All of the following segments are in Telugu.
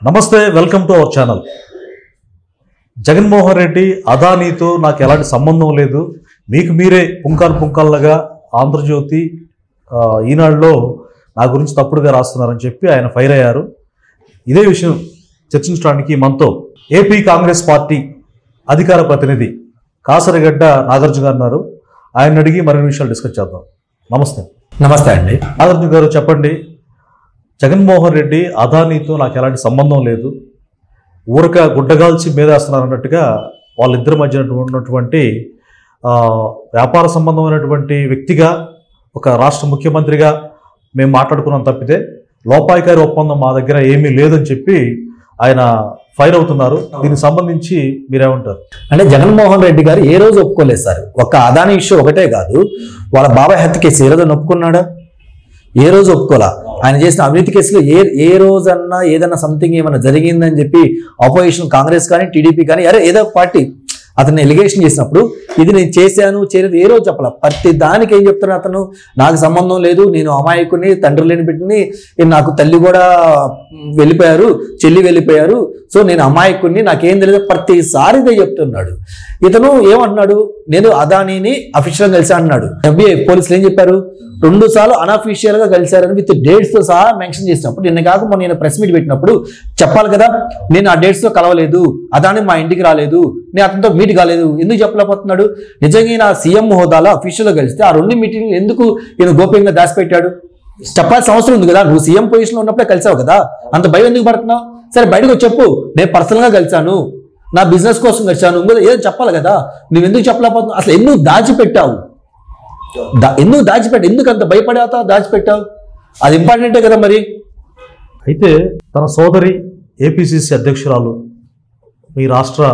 నమస్తే, welcome to our channel. Jaganmohan Reddy అదానీతో నాకు ఎలాంటి సంబంధం లేదు, మీకు మీరే పుంకాలుగా ఆంధ్రజ్యోతి ఈనాడులో నా గురించి తప్పుడుగా రాస్తున్నారని చెప్పి ఆయన ఫైర్ అయ్యారు. ఇదే విషయం చర్చించడానికి మనతో ఏపీ కాంగ్రెస్ పార్టీ అధికార ప్రతినిధి కాసరగడ్డ నాగార్జున గారు ఉన్నారు. ఆయన అడిగి మరిన్ని విషయాలు డిస్కస్ చేద్దాం. నమస్తే. నమస్తే అండి. నాగార్జున గారు చెప్పండి, జగన్మోహన్ రెడ్డి అదానీతో నాకు ఎలాంటి సంబంధం లేదు, ఊరక గుడ్డగాల్చి మీదేస్తున్నారు అన్నట్టుగా వాళ్ళిద్దరి మధ్య ఉన్నటువంటి వ్యాపార సంబంధమైనటువంటి వ్యక్తిగా ఒక రాష్ట్ర ముఖ్యమంత్రిగా మేము మాట్లాడుకున్నాం తప్పితే లోపాయికారి ఒప్పందం మా దగ్గర ఏమీ లేదని చెప్పి ఆయన ఫైర్ అవుతున్నారు. దీనికి సంబంధించి మీరేమంటారు? అంటే జగన్మోహన్ రెడ్డి గారు ఏ రోజు ఒప్పుకోలేదు సార్. ఒక్క అదానీ ఇష్యూ ఒకటే కాదు, వాళ్ళ బాబాయ్ హత్య కేసు ఏ రోజు ఒప్పుకున్నాడా? ఏ రోజు ఒప్పుకోలా. ఆయన చేసిన అవినీతి కేసులో ఏ రోజన్నా ఏదన్నా సంథింగ్ ఏమైనా జరిగిందని చెప్పి అపోజిషన్ కాంగ్రెస్ కానీ టీడీపీ కానీ ఏదో పార్టీ అతన్ని ఎలిగేషన్ చేసినప్పుడు ఇది నేను చేశాను చేయలేదు ఏ రోజు చెప్పాల. ప్రతి దానికి ఏం చెప్తున్నాడు అతను, నాకు సంబంధం లేదు, నేను అమాయకుని, తండ్రి లేని బిడ్డని, నాకు తల్లి కూడా వెళ్ళిపోయారు, చెల్లి వెళ్ళిపోయారు, సో నేను అమాయకుని, నాకేం తెలియదు, ప్రతిసారి ఇదే చెప్తున్నాడు. ఇతను ఏమంటున్నాడు, నేను అదానీని అఫీషియల్గా కలిసా అన్నాడు. FBI పోలీసులు ఏం చెప్పారు, 2 సార్లు అన్అఫీషియల్ గా కలిశారని విత్ డేట్స్ తో సహా మెన్షన్ చేసినప్పుడు, నిన్న కాక మొన్న నేను ప్రెస్ మీట్ పెట్టినప్పుడు చెప్పాలి కదా, నేను ఆ డేట్స్ తో కలవలేదు, అదాని మా ఇంటికి రాలేదు, నేను అతనితో మీట్ కాలేదు, ఎందుకు చెప్పలేకపోతున్నాడు? నిజంగా నా సీఎం హోదాలో అఫీషియల్ గా కలిస్తే ఆ 2 మీటింగ్లు ఎందుకు ఈయన గోప్యంగా దాచిపెట్టాడు? చెప్పాల్సిన అవసరం ఉంది కదా, నువ్వు సీఎం పొజిషన్ లో ఉన్నప్పుడే కలిసావు కదా, అంత భయం ఎందుకు పడుతున్నావు? సరే బయటకు చెప్పు, నేను పర్సనల్ గా కలిసాను, నా బిజినెస్ కోసం కలిసాను, ఇంకో ఏదో చెప్పాలి కదా, నువ్వు ఎందుకు చెప్పలేకపోతున్నావు? అసలు ఎందుకు దాచిపెట్టావు? ఎందుకు అంత భయపడేతా దాచిపెట్టావు? అది ఇంపార్టెంటే కదా మరి. అయితే తన సోదరి ఏపీసీసీ అధ్యక్షురాలు, మీ రాష్ట్ర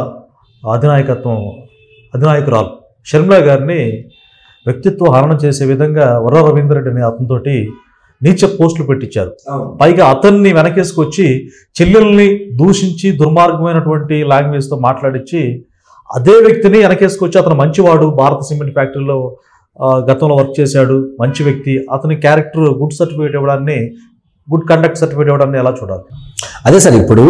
అధినాయకురాలు షర్మిల గారిని వ్యక్తిత్వ హరణ చేసే విధంగా వర్ర రవీందర్ రెడ్డి అనే అతనితోటి నీచ పోస్టులు పెట్టించారు. పైగా అతన్ని వెనకేసుకొచ్చి చెల్లెల్ని దూషించి దుర్మార్గమైనటువంటి లాంగ్వేజ్తో మాట్లాడించి అదే వ్యక్తిని వెనకేసుకొచ్చి అతను మంచివాడు, భారత సిమెంట్ ఫ్యాక్టరీలో గతంలో వర్క్ చేశాడు, మంచి వ్యక్తి, అతని క్యారెక్టర్ గుడ్ సర్టిఫికేట్ ఇవ్వడాన్ని, గుడ్ కండక్ట్ సర్టిఫికేట్ ఇవ్వడాన్ని ఎలా చూడాలి? అదే సార్, ఇప్పుడు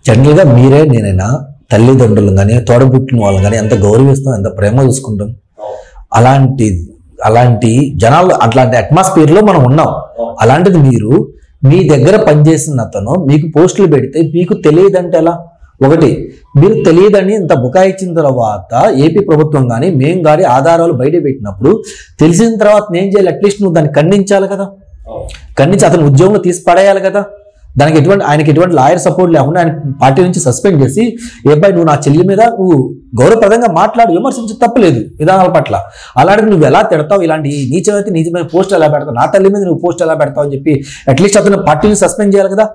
జనరల్గా మీరే నేనైనా తల్లిదండ్రులు కానీ తోడబుట్టిన వాళ్ళని కానీ ఎంత గౌరవిస్తాం, ఎంత ప్రేమ చూసుకుంటాం. అలాంటి జనాలు, అట్లాంటి అట్మాస్ఫియర్లో మనం ఉన్నాం. అలాంటిది మీరు మీ దగ్గర పనిచేసిన అతను మీకు పోస్టులు పెడితే మీకు తెలియదంటే ఎలా? ఒకటి, మీరు తెలియదని ఇంత బుకాయించిన తర్వాత ఏపీ ప్రభుత్వం కానీ మేము కానీ ఆధారాలు బయట పెట్టినప్పుడు తెలిసిన తర్వాత నేను చేయాలి? అట్లీస్ట్ నువ్వు దాన్ని ఖండించాలి కదా, ఖండించి అతను ఉద్యోగంలో తీసి పడేయాలి కదా. దానికి ఆయనకి ఎటువంటి లాయర్ సపోర్ట్ లేకుండా ఆయన పార్టీ నుంచి సస్పెండ్ చేసి, ఏబ్బాయి నువ్వు నా చెల్లి మీద నువ్వు గౌరవప్రదంగా మాట్లాడు, విమర్శించి తప్పలేదు విధానాల పట్ల, అలాంటి నువ్వు ఎలా తిడతావు, ఇలాంటి నీచమైన పోస్ట్ ఎలా పెడతావు, నా తల్లి మీద నువ్వు పోస్ట్ ఎలా పెడతావు అని చెప్పి అట్లీస్ట్ అతను పార్టీని సస్పెండ్ చేయాలి కదా.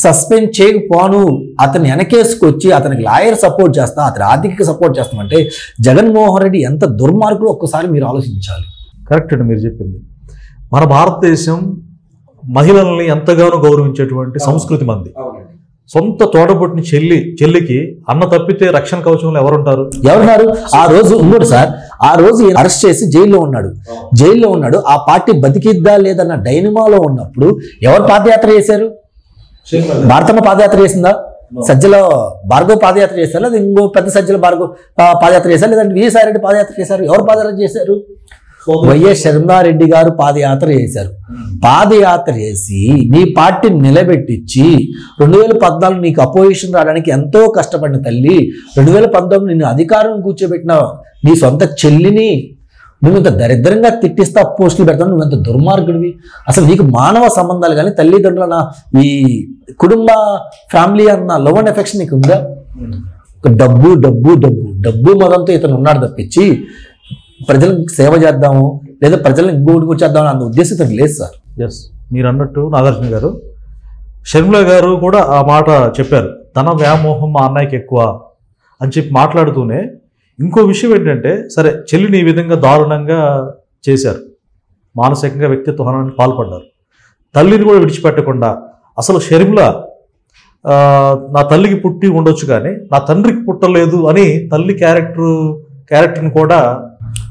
సస్పెండ్ చేయకపోను అతన్ని వెనకేసుకొచ్చి అతనికి లాయర్ సపోర్ట్ చేస్తా, అతని ఆర్థిక సపోర్ట్ చేస్తామంటే జగన్మోహన్ రెడ్డి ఎంత దుర్మార్గుడు ఒక్కసారి మీరు ఆలోచించాలి. కరెక్ట్ అండి మీరు చెప్పింది. మన భారతదేశం మహిళల్ని ఎంతగానో గౌరవించేటువంటి సంస్కృతి మంది. సొంత తోడబుట్టిన చెల్లికి అన్న తప్పితే రక్షణ కవచంలో ఎవరున్నారు? ఆ రోజు ఇంకోటి సార్, ఆ రోజు అరెస్ట్ చేసి జైల్లో ఉన్నాడు. ఆ పార్టీ బతికిద్దా లేదన్న డైనమాలో ఉన్నప్పుడు ఎవరు పాదయాత్ర చేశారు? భారతమ్మ పాదయాత్ర చేసిందా? సజ్జల భార్గవ్ పాదయాత్ర చేశారు, లేదా ఇంకో పెద్ద సజ్జల భార్గవ్ పాదయాత్ర చేశారు, లేదంటే విజయసాయి రెడ్డి పాదయాత్ర చేశారు? ఎవరు పాదయాత్ర చేశారు? వైఎస్ షర్మిలారెడ్డి గారు పాదయాత్ర చేశారు. పాదయాత్ర చేసి నీ పార్టీని నిలబెట్టించి 2014 నీకు అపోజిషన్ రావడానికి ఎంతో కష్టపడిన తల్లి, 2019 నిన్ను అధికారం కూర్చోబెట్టిన నీ సొంత చెల్లిని నువ్వు ఇంత దరిద్రంగా తిట్టిస్తా పోస్టులు పెడతావు, నువ్వు ఎంత దుర్మార్గుడివి. అసలు నీకు మానవ సంబంధాలు కానీ తల్లిదండ్రుల ఈ కుటుంబ ఫ్యామిలీ అన్న లవ్ అండ్ ఎఫెక్షన్ నీకు ఉందా? డబ్బు డబ్బు డబ్బు డబ్బు మదంతో ఇతను ఉన్నాడు తప్పించి ప్రజలకు సేవ చేద్దాము లేదా ప్రజలను ఇంకోటికి వచ్చేద్దాము అన్న ఉద్దేశం లేదు సార్. ఎస్, మీరు అన్నట్టు నాగార్జున గారు, షర్మిల గారు కూడా ఆ మాట చెప్పారు, తన వ్యామోహం మా అన్నయ్యకి ఎక్కువ అని చెప్పి మాట్లాడుతూనే ఇంకో విషయం ఏంటంటే, సరే చెల్లిని ఈ విధంగా దారుణంగా చేశారు, మానసికంగా వ్యక్తిత్వ హననానికి పాల్పడ్డారు, తల్లిని కూడా విడిచిపెట్టకుండా అసలు షర్మిల నా తల్లికి పుట్టి ఉండొచ్చు కానీ నా తండ్రికి పుట్టలేదు అని తల్లి క్యారెక్టర్ని కూడా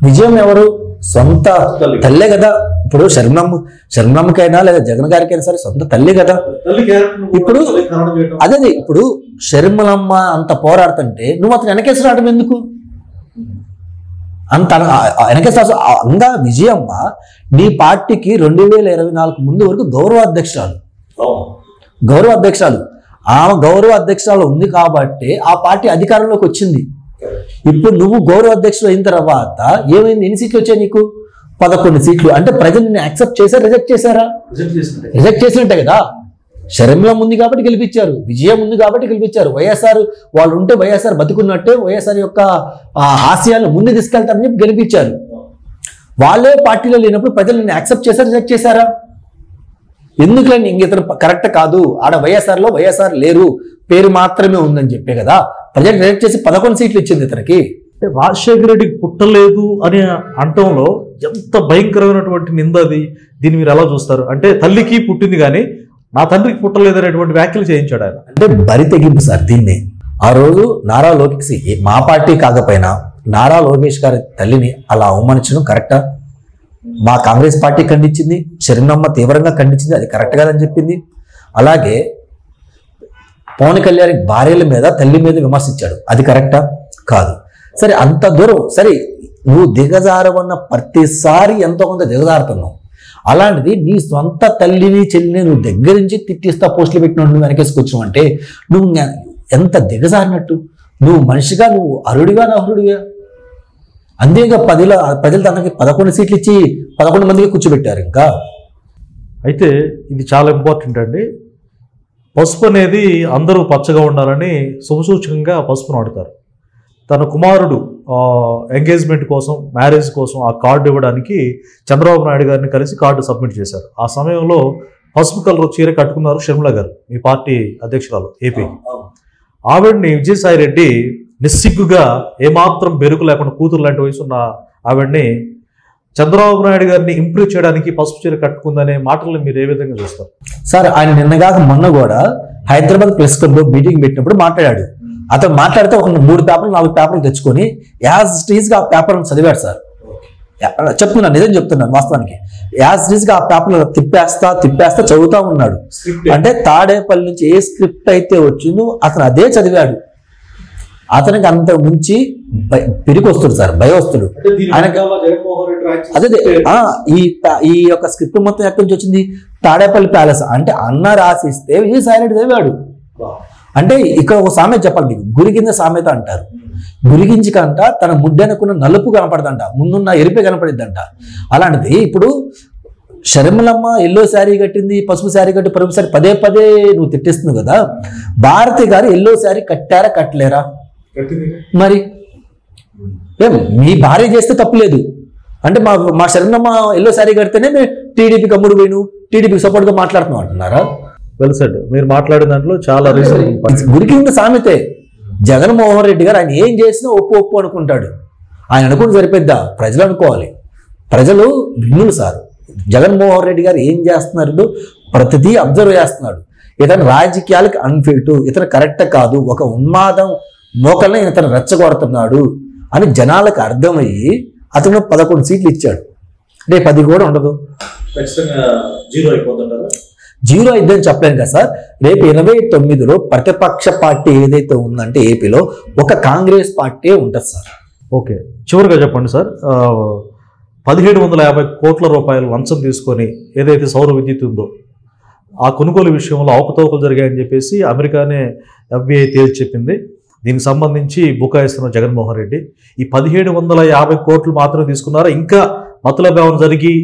విజయం ఎవరు? సొంత తల్లే కదా. ఇప్పుడు శర్మమ్మకైనా లేదా జగన్ గారికైనా సరే సొంత తల్లి కదా. ఇప్పుడు అదే ఇప్పుడు షర్మిలమ్మ అంత పోరాడుతుంటే నువ్వు అతను వెనకేసి రావడం ఎందుకు? అంత వెనకేసి అంగా విజయమ్మ నీ పార్టీకి 2024 ముందు వరకు గౌరవ అధ్యక్షురాలు. ఆమె గౌరవ అధ్యక్షురాలు ఉంది కాబట్టి ఆ పార్టీ అధికారంలోకి వచ్చింది. ఇప్పుడు నువ్వు గౌరవ అధ్యక్షులు అయిన తర్వాత ఏమైంది? ఎన్ని సీట్లు వచ్చాయి నీకు? 11 సీట్లు. అంటే ప్రజలు నిన్ను యాక్సెప్ట్ చేశారా, రిజెక్ట్ చేశారా? రిజెక్ట్ చేసినట్టే కదా. షర్మిలమ్మ ఉంది కాబట్టి గెలిపించారు, విజయం ఉంది కాబట్టి గెలిపించారు. వైఎస్ఆర్ వాళ్ళు ఉంటే వైఎస్ఆర్ బతుకున్నట్టే వైఎస్ఆర్ యొక్క ఆశయాలను ముందు తీసుకెళ్తారని చెప్పి గెలిపించారు. వాళ్ళే పార్టీలో లేనప్పుడు ప్రజలు నిన్ను యాక్సెప్ట్ చేశారా, రిజెక్ట్ చేశారా? ఎందుకులేండి ఇంక ఇతను కరెక్ట్ కాదు, ఆడ వైఎస్ఆర్లో వైఎస్ఆర్ లేరు, పేరు మాత్రమే ఉందని చెప్పే కదా ప్రజలు రిజెక్ట్ చేసి 11 సీట్లు ఇచ్చింది ఇతనికి. రాజశేఖర రెడ్డికి పుట్టలేదు అని అంటంలో ఎంత భయంకరమైనటువంటి నింద అది. దీన్ని మీరు ఎలా చూస్తారు? అంటే తల్లికి పుట్టింది కానీ నా తండ్రికి పుట్టలేదు అనేటువంటి వ్యాఖ్యలు చేయించాడు ఆయన. అంటే బరి తెగింపు సార్ దీన్ని. ఆ రోజు నారా లోకేష్ మా పార్టీ కాకపోయినా నారా లోకేష్ గారి తల్లిని అలా అవమానించడం కరెక్టా? మా కాంగ్రెస్ పార్టీ ఖండించింది, షర్మిలమ్మ తీవ్రంగా ఖండించింది, అది కరెక్ట్ కాదని చెప్పింది. అలాగే పవన్ కళ్యాణ్ భార్యల మీద తల్లి మీద విమర్శించాడు, అది కరెక్టా? కాదు. సరే అంత దూరం సరే నువ్వు దిగజారవన్న ప్రతిసారి ఎంతో కొంత దిగజారుతున్నావు. అలాంటిది నీ సొంత తల్లిని చెల్లిని నువ్వు దగ్గర నుంచి తిట్టిస్తా పోస్టులు పెట్టిన నువ్వు వెనకేసుకొచ్చావు అంటే నువ్వు ఎంత దిగజారినట్టు? నువ్వు మనిషిగా నువ్వు అరుడిగా నహరుడిగా. అంతేగా ప్రజలు తనకి 11 సీట్లు ఇచ్చి 11 మందికి కూర్చోబెట్టారు. ఇంకా అయితే ఇది చాలా ఇంపార్టెంట్ అండి. పసుపు అనేది అందరూ పచ్చగా ఉండాలని శుభసూచకంగా పసుపును వాడతారు. తన కుమారుడు ఎంగేజ్మెంట్ కోసం, మ్యారేజ్ కోసం ఆ కార్డు ఇవ్వడానికి చంద్రబాబు నాయుడు గారిని కలిసి కార్డు సబ్మిట్ చేశారు. ఆ సమయంలో పసుపు కలర్ చీర కట్టుకున్నారు షర్మిల గారు, మీ పార్టీ అధ్యక్షురాలు ఏపీ. ఆవిడ్ని విజయసాయి రెడ్డి నిస్సిగ్గుగా ఏమాత్రం బెరుకు లేకుండా కూతురు లాంటి వయసు ఉన్న ఆవిడ్ని చంద్రబాబు నాయుడు గారిని ఇంప్రూవ్ చేయడానికి పసుపు చీర కట్టుకుందనే మాటలను మీరు ఏ విధంగా చూస్తారు? సార్ ఆయన నిన్నగాక మొన్న కూడా హైదరాబాద్ ప్రెస్ క్లబ్లో మీటింగ్ పెట్టినప్పుడు మాట్లాడాడు. అతను మాట్లాడితే ఒక 3 పేపర్లు 4 పేపర్లు తెచ్చుకొని యాజ్ టీజ్గా ఆ పేపర్ను చదివాడు సార్. చెప్తున్నాను, నిజం చెప్తున్నాను. వాస్తవానికి యాజ్ టీజ్గా ఆ పేపర్లు తిప్పేస్తా చదువుతా ఉన్నాడు. అంటే తాడేపల్లి నుంచి ఏ స్క్రిప్ట్ అయితే వచ్చిందో అతను అదే చదివాడు. అతనికి అంత ముంచి పిరికొస్తుడు సార్, భయవస్తుడు. అదే ఈ యొక్క స్క్రిప్ట్ మొత్తం ఎక్కడి నుంచి వచ్చింది? తాడేపల్లి ప్యాలెస్. అంటే అన్న రాసిస్తే విజయసాయి రెడ్డి చదివాడు. అంటే ఇక్కడ ఒక సామెత చెప్పాలి మీకు, గురిగింద సామెత అంటారు. గురిగించి కంట తన ముద్దెనకున్న నలుపు కనపడదంట, ముందున్న ఎరిపే కనపడిద్దంట. అలాంటిది ఇప్పుడు షర్మిలమ్మ ఎల్లో శారీ కట్టింది, పసుపు శారీ కట్టి పరుపు శారీ పదే నువ్వు తిట్టిస్తున్నావు కదా. భారతి గారు ఎల్లో శారీ కట్టారా కట్టలేరా? మరి మీ భార్య చేస్తే తప్పులేదు అంటే మా షర్మిలమ్మ ఎల్లో శారీ కడితేనే మేము టీడీపీకి అమ్ముడు పోయిను, టీడీపీకి సపోర్ట్గా మాట్లాడుతున్నాం అంటున్నారా? Well said. మీరు మాట్లాడిన దాంట్లో చాలా గురికింద సామెతే. జగన్మోహన్ రెడ్డి గారు ఆయన ఏం చేసినా ఒప్పు అనుకుంటాడు. ఆయన అనుకుంటే సరిపోద్దా? ప్రజలు అనుకోవాలి. ప్రజలు విఘ్నులు సార్. జగన్మోహన్ రెడ్డి గారు ఏం చేస్తున్నాడు ప్రతిదీ అబ్జర్వ్ చేస్తున్నాడు. ఇతను రాజకీయాలకు అన్ఫిట్, ఇతను కరెక్ట్ కాదు, ఒక ఉన్మాదం మోకల్ని ఇతను రెచ్చగొడుతున్నాడు అని జనాలకు అర్థమయ్యి అతను 11 సీట్లు ఇచ్చాడు. రేపు 10 కూడా ఉండదు, జీరో అయిద్దని చెప్పలేను కదా సార్. రేపు 29లో ప్రతిపక్ష పార్టీ ఏదైతే ఉందంటే ఏపీలో ఒక కాంగ్రెస్ పార్టీ ఉంటుంది సార్. ఓకే, చివరిగా చెప్పండి సార్. 1750 కోట్ల రూపాయలు లంచం తీసుకొని ఏదైతే సౌర విద్యుత్ ఉందో ఆ కొనుగోలు విషయంలో అవకతవకలు జరిగాయని చెప్పేసి అమెరికానే FBI తేల్చి చెప్పింది. దీనికి సంబంధించి బుకాయిస్తున్న జగన్మోహన్ రెడ్డి ఈ 1750 కోట్లు మాత్రమే తీసుకున్నారా? ఇంకా మతలబ్ ఏమైనా జరిగి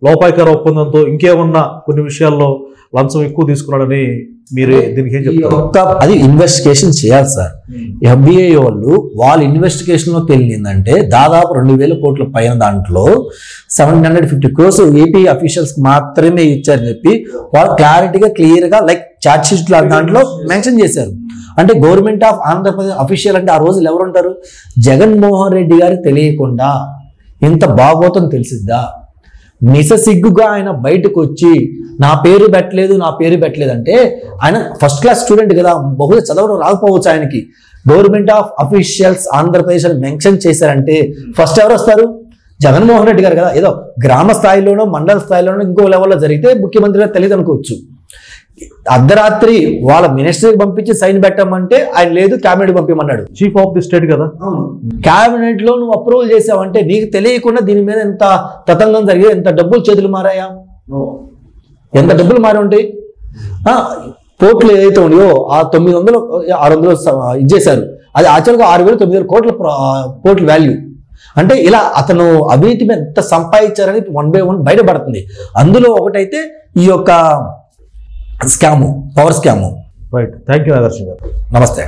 లోపాయకర ఒప్పందంతో ఇంకేమన్నా కొన్ని విషయాల్లో లంచం ఎక్కువ తీసుకున్నాడని మీరు దీనికి ఏం చెప్తారు? అది ఇన్వెస్టిగేషన్ చేయాలి సార్. FBI వాళ్ళ ఇన్వెస్టిగేషన్ లో తెలియదంటే దాదాపు 2000 కోట్ల పైన దాంట్లో 750 crores ఏపీ అఫీషియల్స్ మాత్రమే ఇచ్చారని చెప్పి వాళ్ళు క్లారిటీగా క్లియర్గా లైక్ చార్జ్ షీట్ దాంట్లో మెన్షన్ చేశారు. అంటే గవర్నమెంట్ ఆఫ్ ఆంధ్రప్రదేశ్ అఫీషియల్ అంటే ఆ రోజులు ఎవరు ఉంటారు? జగన్మోహన్ రెడ్డి గారికి తెలియకుండా ఇంత బాగోతం తెలిసిద్దా? నిససిగ్గుగా ఆయన బయటకు వచ్చి నా పేరు పెట్టలేదు అంటే ఆయన ఫస్ట్ క్లాస్ స్టూడెంట్ కదా, బహుశా చదవడం రాకపోవచ్చు ఆయనకి. గవర్నమెంట్ ఆఫ్ అఫీషియల్స్ ఆంధ్రప్రదేశ్ అని మెన్షన్ చేశారంటే ఫస్ట్ ఎవరు వస్తారు? జగన్మోహన్ రెడ్డి గారు కదా ఏదో గ్రామ స్థాయిలోనో మండల స్థాయిలోనో ఇంకో లెవెల్లో జరిగితే ముఖ్యమంత్రి గారు తెలియదు అనుకోవచ్చు. అర్ధరాత్రి వాళ్ళ మినిస్టర్కి పంపించి సైన్ పెట్టామంటే ఆయన లేదు, క్యాబినెట్ పంపించమన్నాడు. చీఫ్ ఆఫ్ ది స్టేట్ కదా, క్యాబినెట్ లో నువ్వు అప్రూవల్ చేసావంటే నీకు తెలియకుండా దీని మీద ఎంత తతంగం జరిగి ఎంత డబ్బులు చేతులు మారాయా, ఎంత డబ్బులు మారి ఉంటాయి. పోర్టులు ఏదైతే ఉన్నాయో ఆ 900 600 ఇచ్చేశారు, అది యాక్చువల్గా 6,000 9,000 కోట్ల పోర్టుల వాల్యూ. అంటే ఇలా అతను అవినీతి మీద ఎంత సంపాదించారని 1 by 1 బయటపడుతుంది. అందులో ఒకటైతే ఈ యొక్క scam, power scam. Right. Thank you Nagarjuna గారు. నమస్తే.